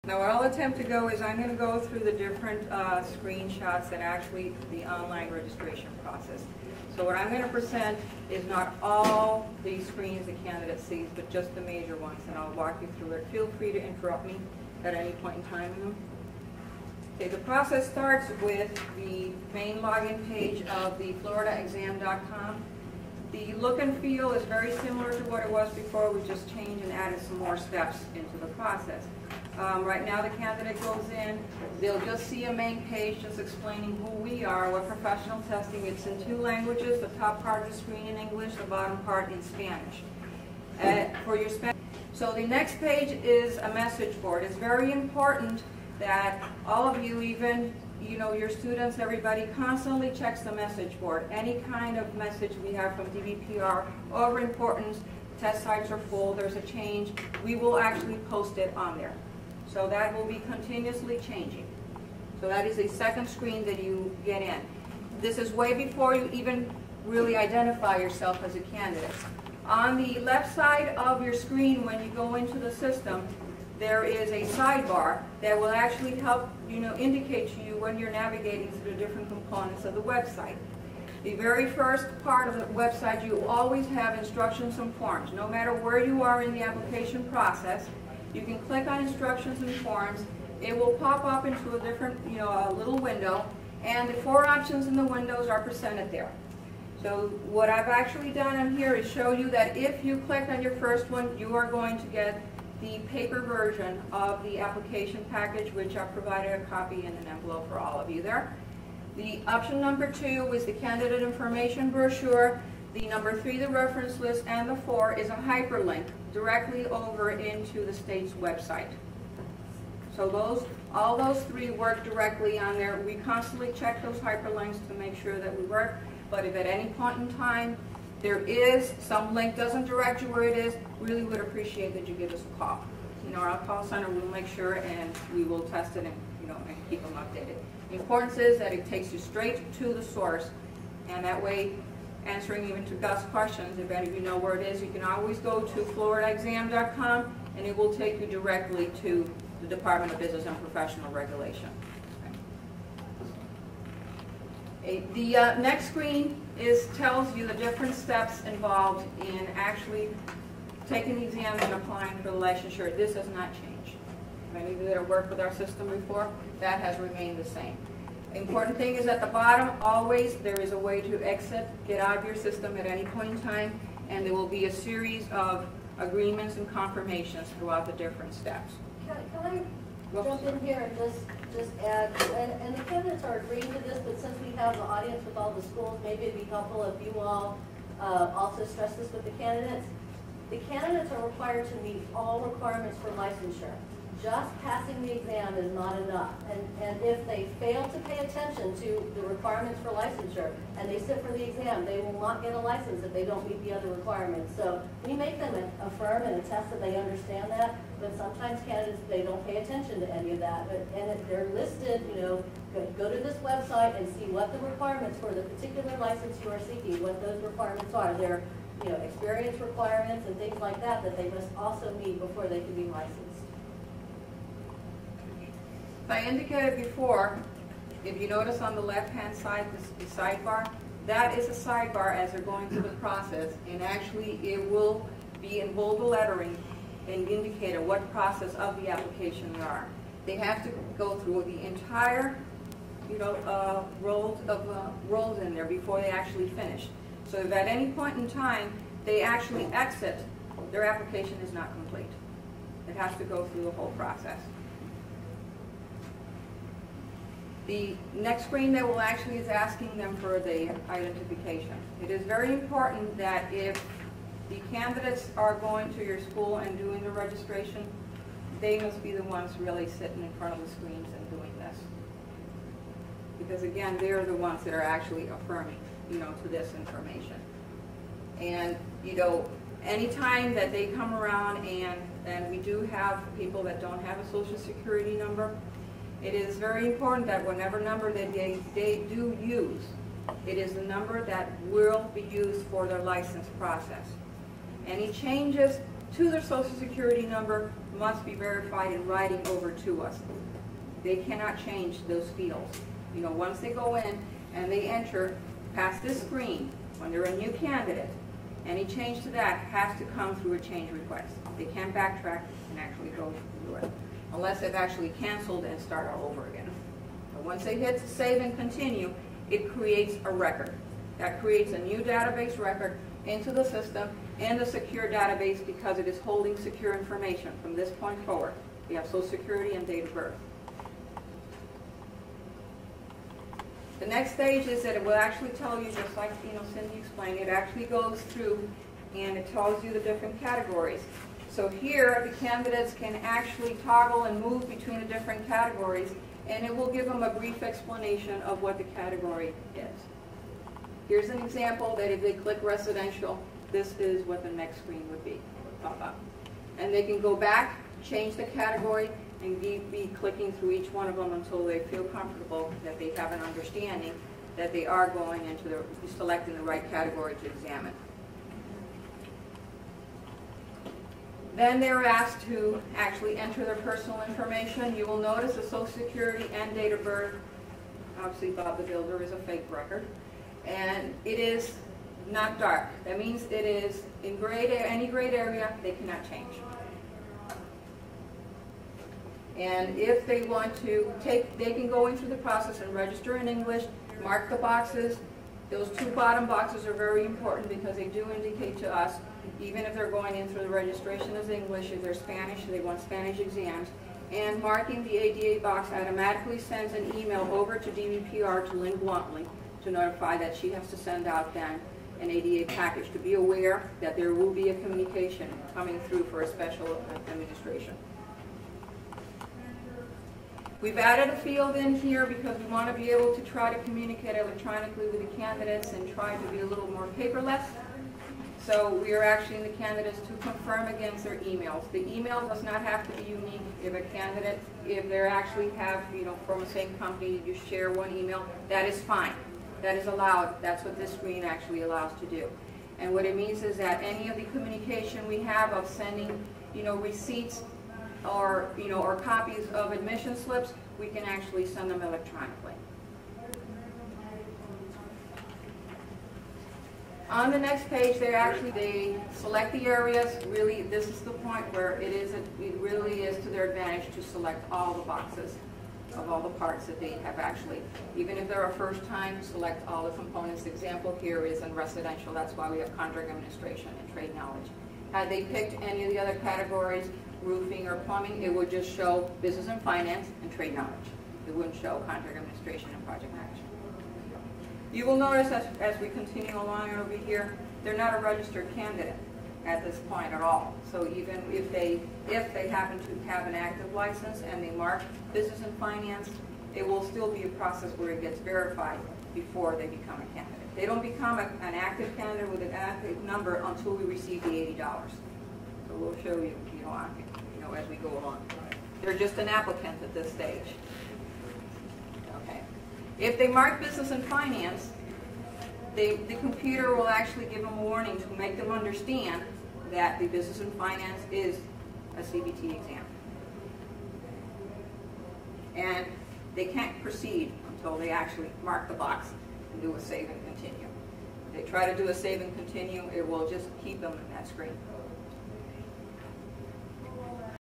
Now what I'll attempt to go is I'm going to go through the different screenshots that actually the online registration process. So what I'm going to present is not all the screens the candidate sees, but just the major ones, and I'll walk you through it. Feel free to interrupt me at any point in time. Okay, the process starts with the main login page of the FloridaExam.com. The look and feel is very similar to what it was before. We just changed and added some more steps into the process. Right now the candidate goes in, they'll just see a main page just explaining who we are, what professional testing. It's in 2 languages, the top part of the screen in English, the bottom part in Spanish. So the next page is a message board. It's very important that all of you, even your students, everybody constantly checks the message board. Any kind of message we have from DBPR, overimportant, test sites are full, there's a change, we will actually post it on there. So that will be continuously changing. So that is a second screen that you get in. This is way before you even really identify yourself as a candidate. On the left side of your screen when you go into the system, there is a sidebar that will actually help indicate to you when you're navigating through the different components of the website. The very first part of the website, you always have instructions and forms. No matter where you are in the application process, you can click on instructions and forms. It will pop up into a different, a little window, and the 4 options in the windows are presented there. So what I've actually done on here is show you that if you click on your first one, you are going to get the paper version of the application package, which I've provided a copy in an envelope for all of you there. The option number 2 is the candidate information brochure. The number 3, the reference list, and the 4 is a hyperlink directly over into the state's website. So all those 3 work directly on there. We constantly check those hyperlinks to make sure that we work, but if at any point in time there is some link doesn't direct you where it is, really would appreciate that you give us a call. Our call center will make sure, and we will test it and and keep them updated. The importance is that it takes you straight to the source, and that way, answering even to Gus' questions, if any of you know where it is, you can always go to FloridaExam.com, and it will take you directly to the Department of Business and Professional Regulation. The next screen tells you the different steps involved in actually taking the exam and applying for the licensure. This has not changed. Many of you that have worked with our system before, that has remained the same. The important thing is at the bottom, always there is a way to exit, get out of your system at any point in time, and there will be a series of agreements and confirmations throughout the different steps. Can I jump in here and just add, and the candidates are agreeing to this, but since we have the audience with all the schools, maybe it'd be helpful if you all also stress this with the candidates. The candidates are required to meet all requirements for licensure. Just passing the exam is not enough. And if they fail to pay attention to the requirements for licensure and they sit for the exam, they will not get a license if they don't meet the other requirements. So we make them affirm and attest that they understand that, but sometimes candidates, they don't pay attention to any of that. And if they're listed, go to this website and see what the requirements for the particular license you are seeking, what those requirements are. They're experience requirements and things like that they must also meet before they can be licensed. I indicated before, if you notice on the left-hand side, the sidebar, that is a sidebar as they're going through the process, and actually it will be in bold lettering and indicate what process of the application they are. They have to go through the entire, roles in there before they actually finish. So if at any point in time they actually exit, their application is not complete. It has to go through the whole process. The next screen that will actually is asking them for the identification. It is very important that if the candidates are going to your school and doing the registration, they must be the ones really sitting in front of the screens and doing this. Because again, they're the ones that are actually affirming, to this information. And, anytime that they come around and we do have people that don't have a Social Security number, it is very important that whatever number that they do use, it is the number that will be used for their license process. Any changes to their social security number must be verified in writing over to us. They cannot change those fields. You know, once they go in and they enter past this screen, when they're a new candidate, any change to that has to come through a change request. They can't backtrack and actually go through it, unless they've actually canceled and start all over again. But once they hit save and continue, it creates a record. That creates a new database record into the system and a secure database because it is holding secure information from this point forward. We have Social Security and date of birth. The next stage is that it will actually tell you, just like Cindy explained, it actually goes through and it tells you the different categories. So here the candidates can actually toggle and move between the different categories, and it will give them a brief explanation of what the category is. Here's an example that if they click residential, this is what the next screen would be, pop up. And they can go back, change the category, and be clicking through each one of them until they feel comfortable that they have an understanding that they are going into selecting the right category to examine. Then they're asked to actually enter their personal information. You will notice the Social Security and date of birth. Obviously, Bob the Builder is a fake record. And it is not dark. That means it is in any grayed area, they cannot change. And if they want to they can go into the process and register in English, mark the boxes. Those two bottom boxes are very important because they do indicate to us, even if they're going in through the registration as English, if they're Spanish, they want Spanish exams. And marking the ADA box automatically sends an email over to DVPR to Lynn Bluntly to notify that she has to send out then an ADA package to be aware that there will be a communication coming through for a special administration. We've added a field in here because we want to be able to try to communicate electronically with the candidates and try to be a little more paperless. So we are asking the candidates to confirm against their emails. The email does not have to be unique. If a candidate, if they actually have, from the same company, you share one email, that is fine. That is allowed. That's what this screen actually allows to do. And what it means is that any of the communication we have of sending, receipts or copies of admission slips, we can actually send them electronically. On the next page, they select the areas. Really, this is the point where it really is to their advantage to select all the boxes of all the parts that they have actually. Even if they're a first time, select all the components. The example here is in residential. That's why we have contract administration and trade knowledge. Had they picked any of the other categories, roofing or plumbing, it would just show business and finance and trade knowledge. It wouldn't show contract administration and project management. You will notice as we continue along over here, they're not a registered candidate at this point at all. So even if they happen to have an active license and they mark business and finance, it will still be a process where it gets verified before they become a candidate. They don't become an active candidate with an active number until we receive the $80. So we'll show you, as we go along. They're just an applicant at this stage. Okay. If they mark business and finance, the computer will actually give them a warning to make them understand that the business and finance is a CBT exam. And they can't proceed until they actually mark the box and do a save and continue. If they try to do a save and continue, it will just keep them in that screen.